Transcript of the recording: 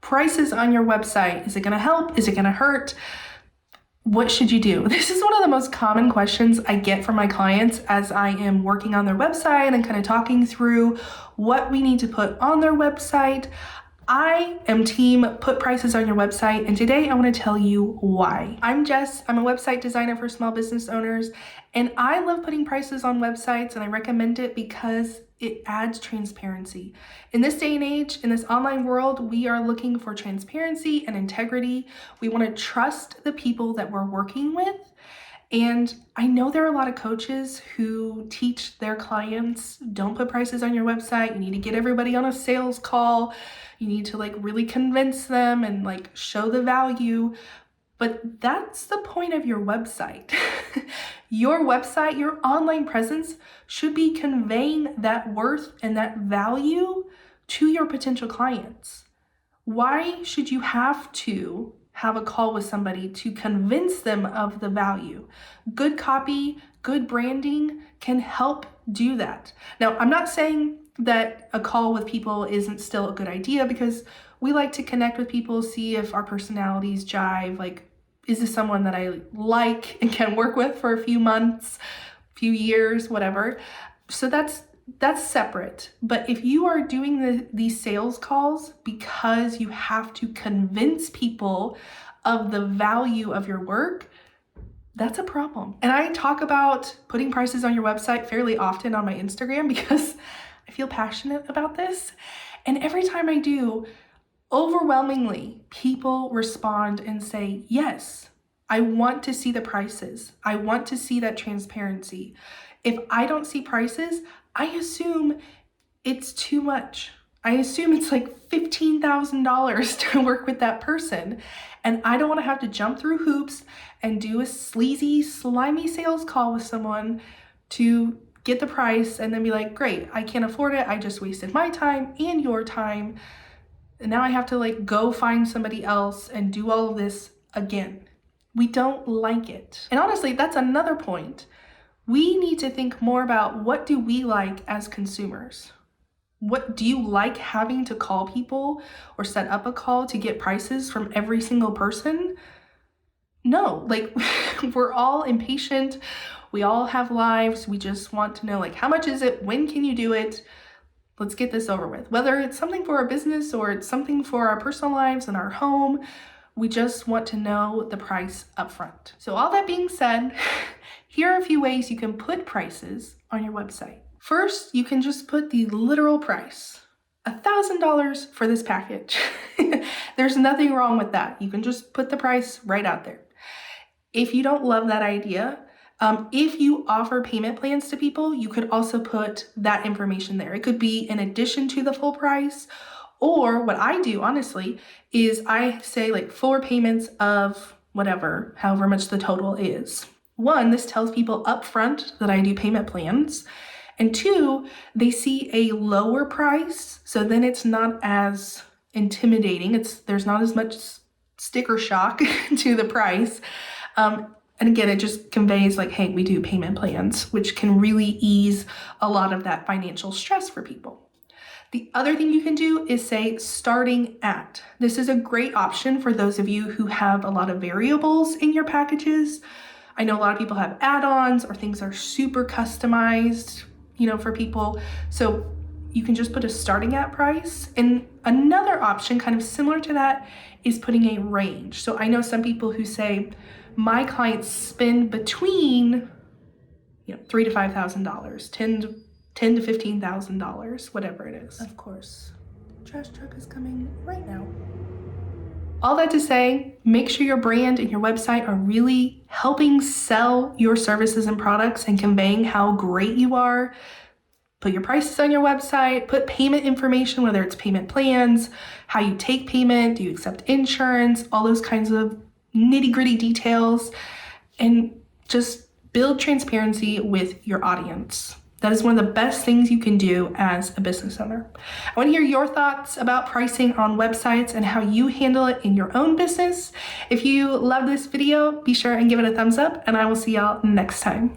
prices on your website. Is it gonna help? Is it gonna hurt? What should you do? This is one of the most common questions I get from my clients as I am working on their website and kind of talking through what we need to put on their website. I am team put prices on your website, and today I want to tell you why. I'm Jess. I'm a website designer for small business owners, and I love putting prices on websites, and I recommend it because it adds transparency. In this day and age, in this online world, we are looking for transparency and integrity. We want to trust the people that we're working with. And I know there are a lot of coaches who teach their clients, don't put prices on your website. You need to get everybody on a sales call. You need to really convince them and show the value. But that's the point of your website. Your website, your online presence should be conveying that worth and that value to your potential clients. Why should you have to have a call with somebody to convince them of the value? Good copy, good branding can help do that. Now, I'm not saying that a call with people isn't still a good idea, because we like to connect with people, see if our personalities jive. Is this someone that I like and can work with for a few months, few years, whatever? So that's separate. But if you are doing these sales calls because you have to convince people of the value of your work, that's a problem. And I talk about putting prices on your website fairly often on my Instagram because I feel passionate about this. And every time I do, overwhelmingly, people respond and say, yes, I want to see the prices. I want to see that transparency. If I don't see prices, I assume it's too much. I assume it's $15,000 to work with that person. And I don't want to have to jump through hoops and do a sleazy, slimy sales call with someone to get the price and then be like, great, I can't afford it. I just wasted my time and your time. And now I have to go find somebody else and do all of this again. We don't like it. And honestly, that's another point. We need to think more about, what do we like as consumers? What do you like, having to call people or set up a call to get prices from every single person? No, we're all impatient. We all have lives. We just want to know how much is it? When can you do it? Let's get this over with. Whether it's something for our business or it's something for our personal lives and our home, we just want to know the price up front. So all that being said, here are a few ways you can put prices on your website. First, you can just put the literal price, $1,000 for this package. There's nothing wrong with that. You can just put the price right out there. If you don't love that idea, if you offer payment plans to people, you could also put that information there. It could be in addition to the full price, or what I do, honestly, is I say 4 payments of whatever, however much the total is. 1, this tells people upfront that I do payment plans. And 2, they see a lower price, so then it's not as intimidating. There's not as much sticker shock to the price. And again, it just conveys hey, we do payment plans, which can really ease a lot of that financial stress for people. The other thing you can do is say starting at. This is a great option for those of you who have a lot of variables in your packages. I know a lot of people have add-ons or things are super customized, for people. So you can just put a starting at price. And another option kind of similar to that is putting a range. So I know some people who say, my clients spend between $3,000 to $5,000, $10,000 to $15,000, whatever it is. Of course, the trash truck is coming right now. All that to say, make sure your brand and your website are really helping sell your services and products and conveying how great you are. Put your prices on your website, put payment information, whether it's payment plans, how you take payment, do you accept insurance, all those kinds of nitty-gritty details, and just build transparency with your audience. That is one of the best things you can do as a business owner. I want to hear your thoughts about pricing on websites and how you handle it in your own business. If you love this video, be sure and give it a thumbs up, and I will see y'all next time.